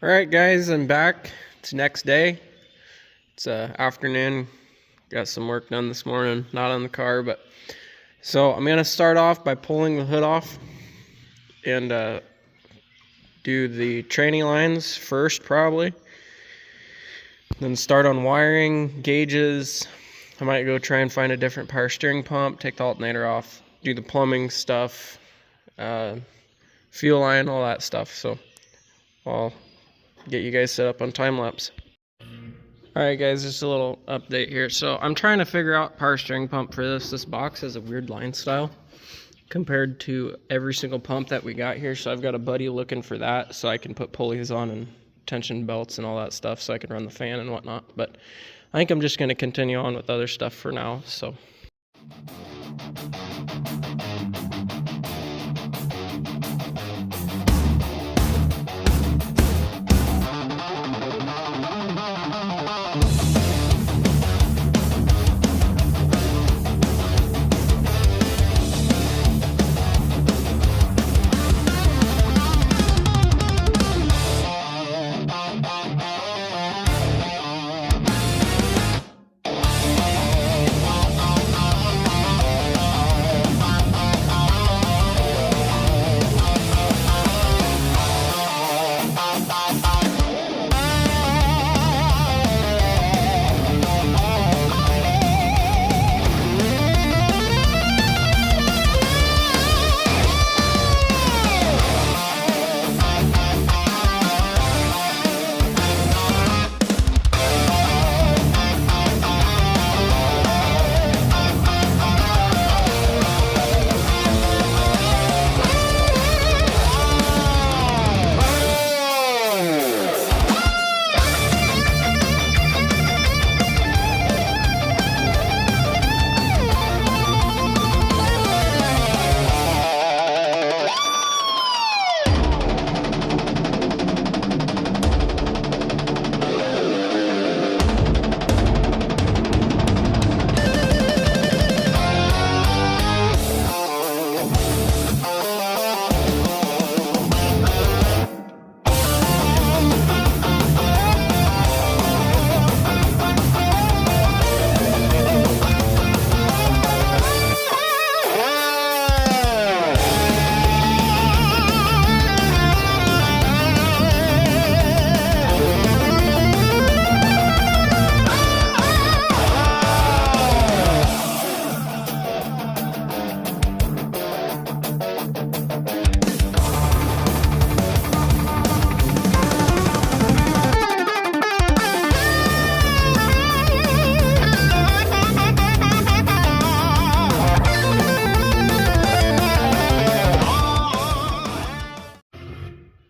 Alright guys, I'm back. It's next day. It's afternoon. Got some work done this morning, not on the car, but so I'm gonna start off by pulling the hood off and do the training lines first probably. Then start on wiring, gauges. I might go try and find a different power steering pump, take the alternator off, do the plumbing stuff, fuel line, all that stuff. So I'll get you guys set up on time lapse. Alright guys, just a little update here. So I'm trying to figure out power steering pump for this. This box has a weird line style compared to every single pump that we got here. So I've got a buddy looking for that so I can put pulleys on and tension belts and all that stuff so I can run the fan and whatnot. But I think I'm just going to continue on with other stuff for now. So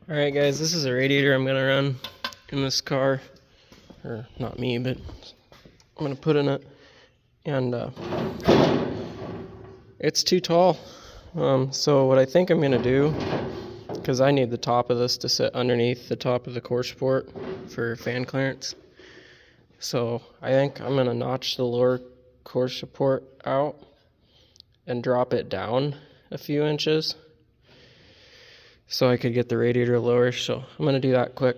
alright guys, this is a radiator I'm gonna run in this car, or not me, but I'm gonna put in it, and it's too tall. So what I think I'm gonna do, because I need the top of this to sit underneath the top of the core support for fan clearance, so I think I'm gonna notch the lower core support out and drop it down a few inches so I could get the radiator lower. So I'm going to do that quick.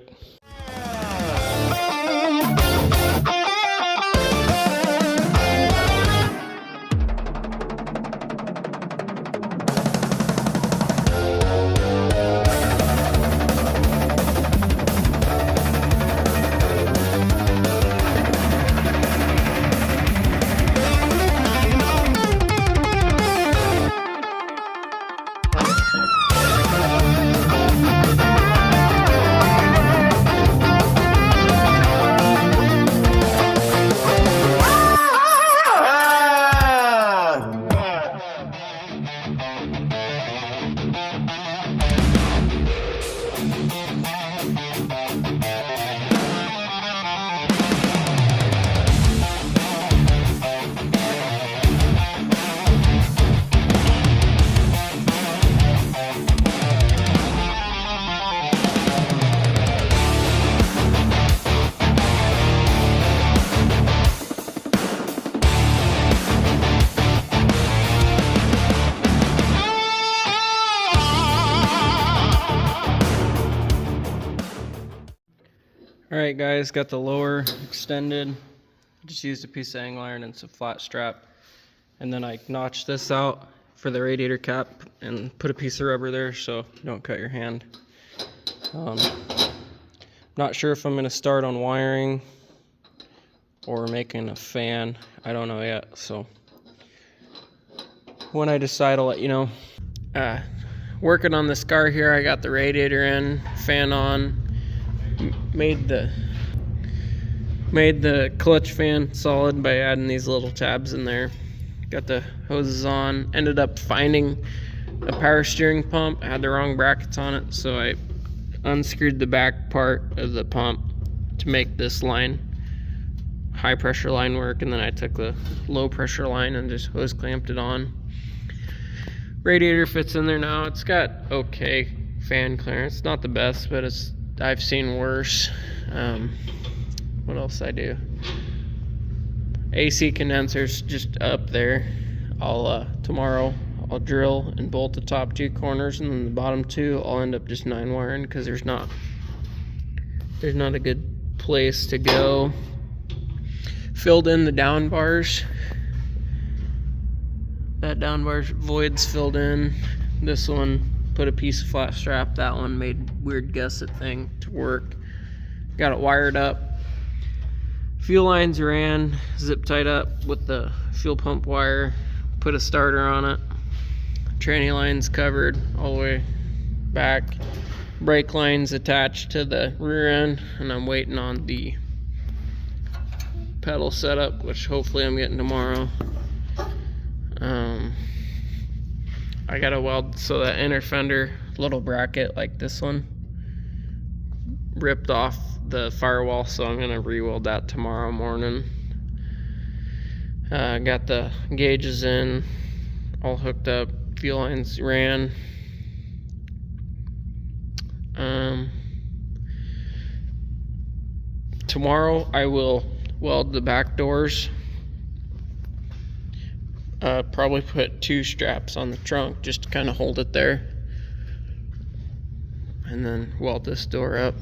Alright guys, got the lower extended. Just used a piece of angle iron and some flat strap. And then I notched this out for the radiator cap and put a piece of rubber there so you don't cut your hand. Not sure if I'm going to start on wiring or making a fan. I don't know yet, so when I decide I'll let you know. Working on this car here, I got the radiator in, fan on, made the clutch fan solid by adding these little tabs in there. Got the hoses on, ended up finding a power steering pump. I had the wrong brackets on it, so I unscrewed the back part of the pump to make this line, high pressure line, work, and then I took the low pressure line and just hose clamped it on. Radiator fits in there now. It's got okay fan clearance, not the best, but I've seen worse. What else I do? AC condenser's just up there. Tomorrow I'll drill and bolt the top 2 corners, and then the bottom 2 I'll end up just 9 wiring because there's not a good place to go. Filled in the down bars. That down bar's void's filled in. This one put a piece of flat strap. That one made weird gusset thing to work. Got it wired up. Fuel lines ran, zip tied up with the fuel pump wire. Put a starter on it. Tranny lines covered all the way back. Brake lines attached to the rear end, and I'm waiting on the pedal setup, which hopefully I'm getting tomorrow. I gotta weld so that inner fender little bracket like this one ripped off the firewall, so I'm gonna re-weld that tomorrow morning. Got the gauges in, all hooked up, fuel lines ran. Tomorrow I will weld the back doors. Probably put 2 straps on the trunk just to kind of hold it there, and then weld this door up.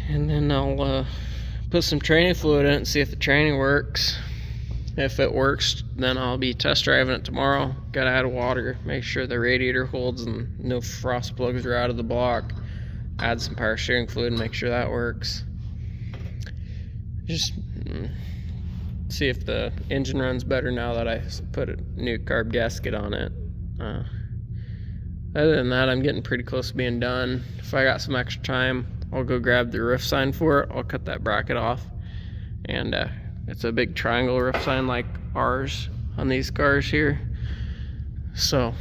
And then I'll put some training fluid in it and see if the training works. If it works, then I'll be test driving it tomorrow. Gotta add water, make sure the radiator holds and no frost plugs are out of the block. Add some power steering fluid and make sure that works. Just see if the engine runs better now that I put a new carb gasket on it. Other than that, I'm getting pretty close to being done. If I got some extra time, I'll go grab the roof sign for it. I'll cut that bracket off, and it's a big triangle roof sign like ours on these cars here, so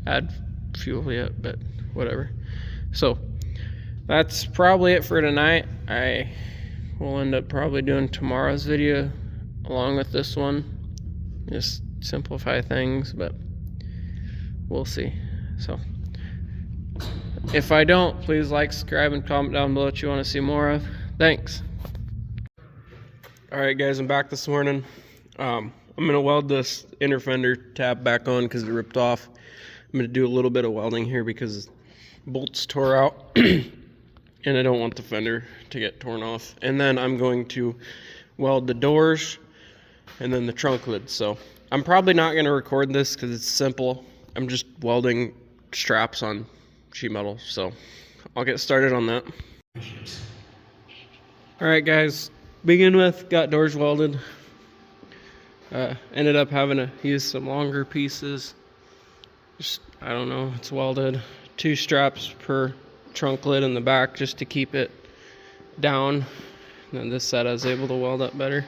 add fuel yet, but whatever. So that's probably it for tonight. I will end up probably doing tomorrow's video along with this one, just simplify things, but we'll see. So if I don't, please like, subscribe, and comment down below what you want to see more of. Thanks. Alright guys, I'm back this morning. I'm going to weld this inner fender tab back on because it ripped off. I'm going to do a little bit of welding here because bolts tore out and I don't want the fender to get torn off. And then I'm going to weld the doors and then the trunk lid. So I'm probably not going to record this because it's simple. I'm just welding straps on sheet metal, so I'll get started on that. Alright guys, begin with, got doors welded. Ended up having to use some longer pieces. Just, I don't know, it's welded. 2 straps per trunk lid in the back just to keep it down. And then this side I was able to weld up better.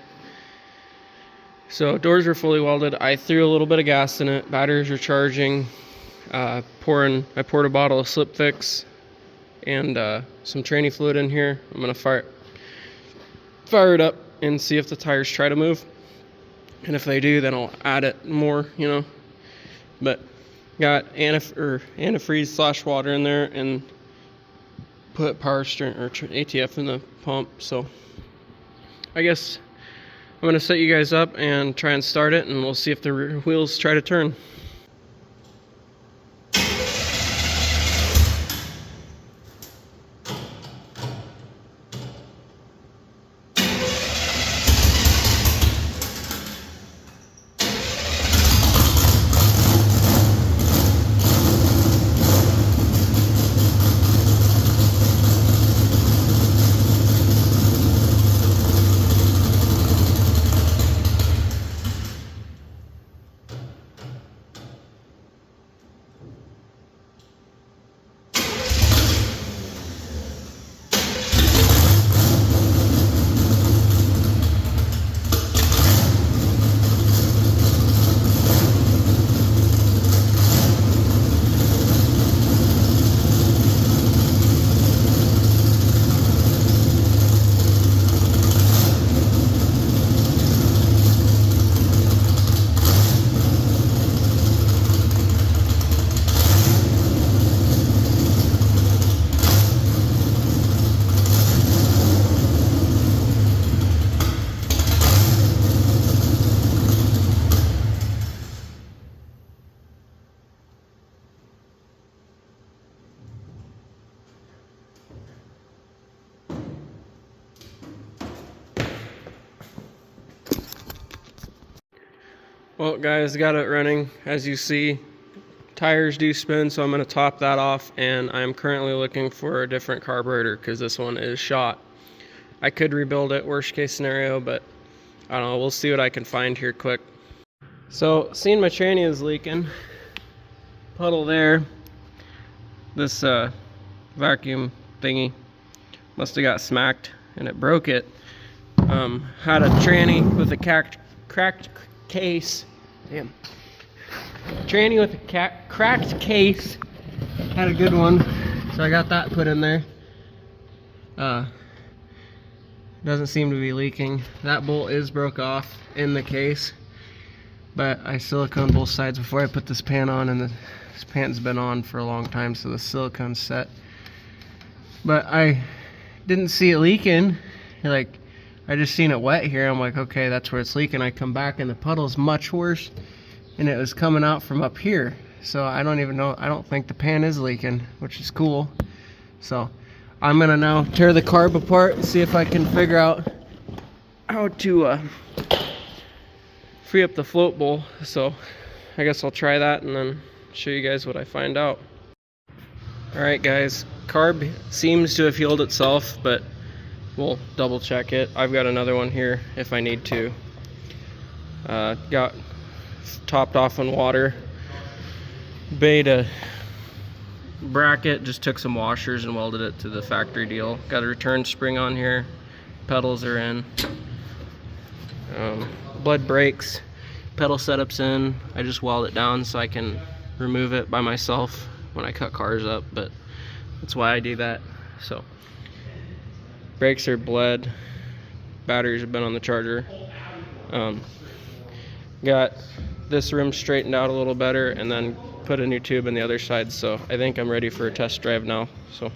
So doors are fully welded. I threw a little bit of gas in it. Batteries are charging. I poured a bottle of Slip Fix and some training fluid in here. I'm gonna fire it up and see if the tires try to move. And if they do, then I'll add it more, you know. But got antifreeze / water in there and put power steering or ATF in the pump. So I guess I'm gonna set you guys up and try and start it, and we'll see if the rear wheels try to turn. Well guys, got it running. As you see, tires do spin, so I'm going to top that off, and I'm currently looking for a different carburetor because this one is shot. I could rebuild it, worst case scenario, but I don't know, we'll see what I can find here quick. So, seeing my tranny is leaking. Puddle there. This vacuum thingy must have got smacked and it broke it. Had a tranny with a cracked case. Damn. Tranny with a cracked case. Had a good one, so I got that put in there. Doesn't seem to be leaking. That bolt is broke off in the case, but I siliconed both sides before I put this pan on, and this pan's been on for a long time, so the silicone's set. But I didn't see it leaking. Like, I just seen it wet here. I'm like, okay, that's where it's leaking. I come back and the puddle's much worse, and it was coming out from up here. So I don't even know, I don't think the pan is leaking, which is cool. So I'm gonna now tear the carb apart and see if I can figure out how to free up the float bowl. So I guess I'll try that and then show you guys what I find out. Alright guys, carb seems to have healed itself, but we'll double check it. I've got another one here if I need to. Got topped off on water. Made a bracket, just took some washers and welded it to the factory deal. Got a return spring on here. Pedals are in. Blood brakes. Pedal setup's in. I just weld it down so I can remove it by myself when I cut cars up, but that's why I do that. So brakes are bled. Batteries have been on the charger. Got this rim straightened out a little better and then put a new tube in the other side, so I think I'm ready for a test drive now. So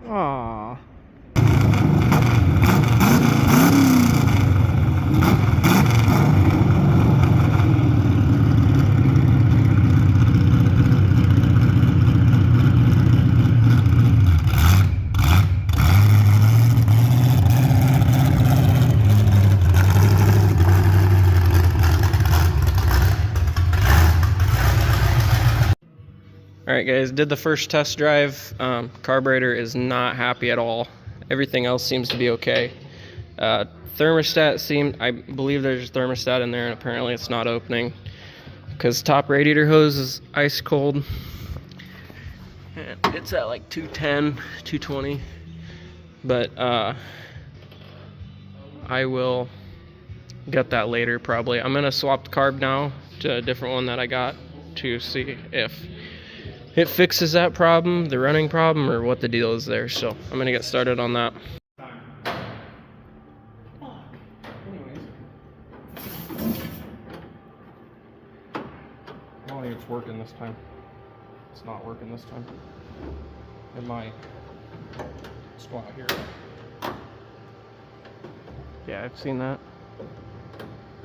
Aww. Alright guys, did the first test drive. Carburetor is not happy at all. Everything else seems to be okay. Thermostat I believe there's a thermostat in there and apparently it's not opening because top radiator hose is ice cold. And it's at like 210, 220. But I will get that later probably. I'm gonna swap the carb now to a different one that I got to see if it fixes that problem, the running problem, or what the deal is there. So I'm gonna get started on that. I don't think it's working this time. It's not working this time. In my spot here. Yeah, I've seen that.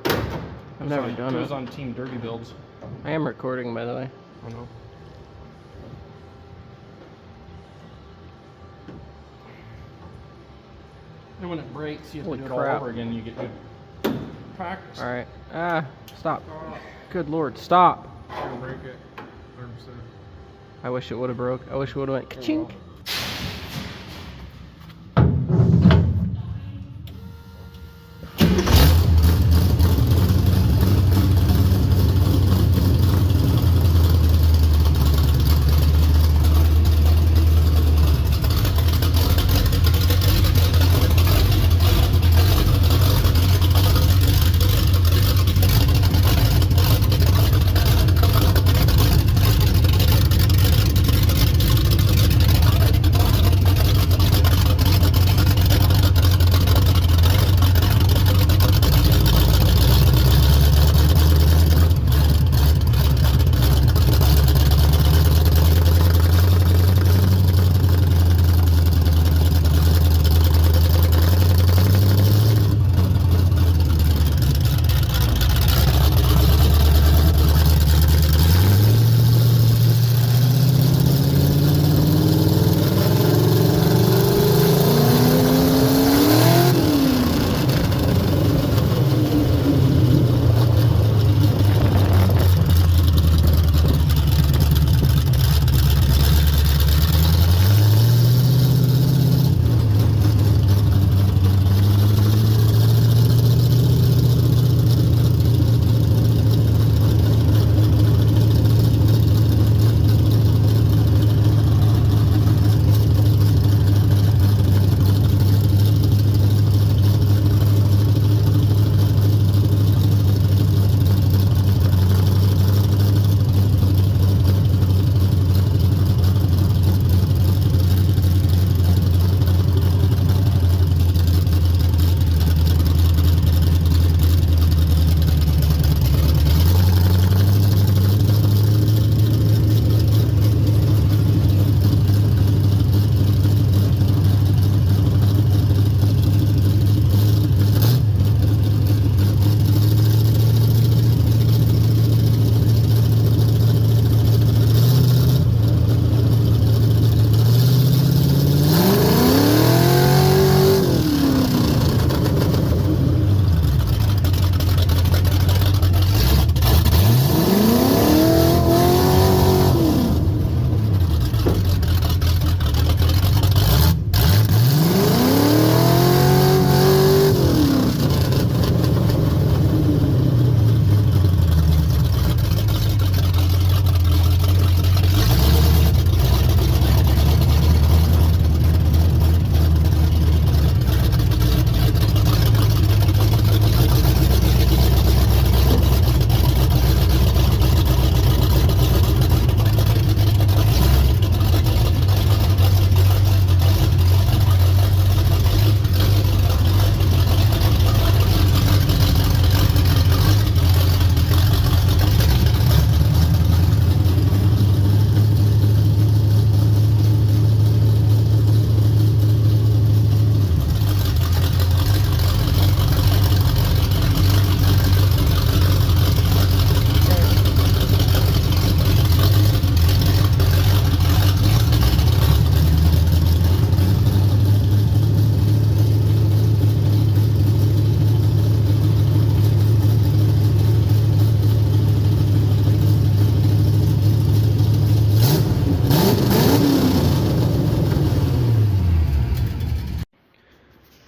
I've never done it. It was on Team Derby Builds. I am recording, by the way. I know. And when it breaks, you have to do it all over again. You get good practice. All right. Stop. Good Lord, stop. You're gonna break it. 100%. I wish it would have broke. I wish it would have went ka-chink.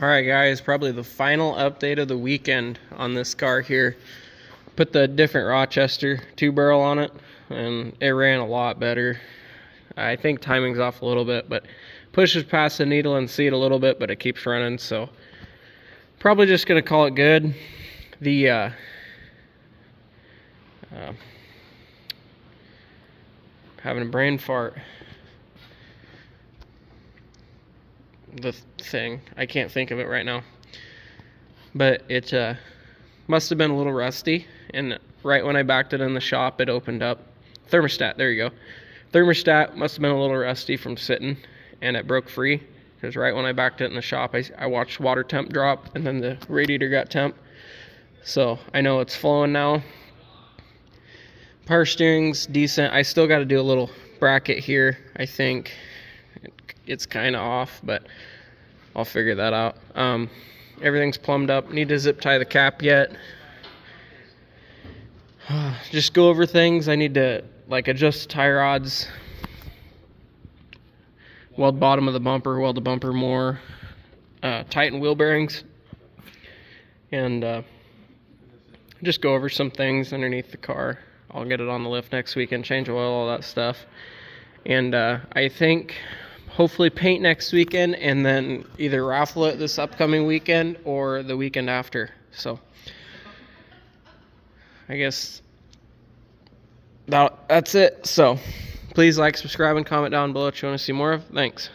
Alright guys, probably the final update of the weekend on this car here. Put the different Rochester 2-barrel on it, and it ran a lot better. I think timing's off a little bit, but pushes past the needle and seat a little bit, but it keeps running, so probably just gonna call it good. The having a brain fart. The thing, I can't think of it right now, but it must have been a little rusty, and right when I backed it in the shop, it opened up. Thermostat, there you go. Thermostat must have been a little rusty from sitting, and it broke free, because right when I backed it in the shop, I watched water temp drop, and then the radiator got temp. So I know it's flowing now. Power steering's decent. I still got to do a little bracket here. I think it's kind of off, but I'll figure that out. Everything's plumbed up. Need to zip tie the cap yet. Just go over things. I need to adjust the tie rods, weld bottom of the bumper, weld the bumper more, tighten wheel bearings, and just go over some things underneath the car. I'll get it on the lift next weekend, change oil, all that stuff. And I think hopefully paint next weekend, and then either raffle it this upcoming weekend or the weekend after. So I guess that's it. So please like, subscribe, and comment down below what you want to see more of. Thanks.